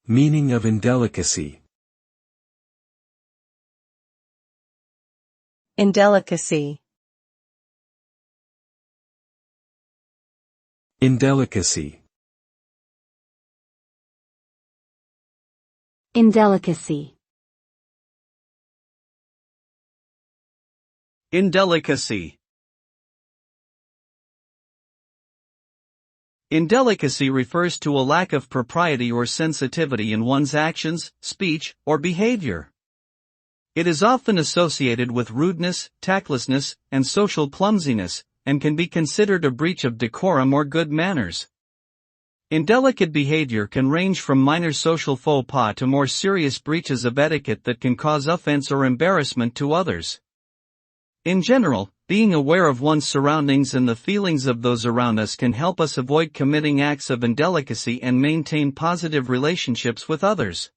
Meaning of indelicacy. Indelicacy. Indelicacy. Indelicacy. Indelicacy. Indelicacy refers to a lack of propriety or sensitivity in one's actions, speech, or behavior. It is often associated with rudeness, tactlessness, and social clumsiness, and can be considered a breach of decorum or good manners. Indelicate behavior can range from minor social faux pas to more serious breaches of etiquette that can cause offense or embarrassment to others. In general, being aware of one's surroundings and the feelings of those around us can help us avoid committing acts of indelicacy and maintain positive relationships with others.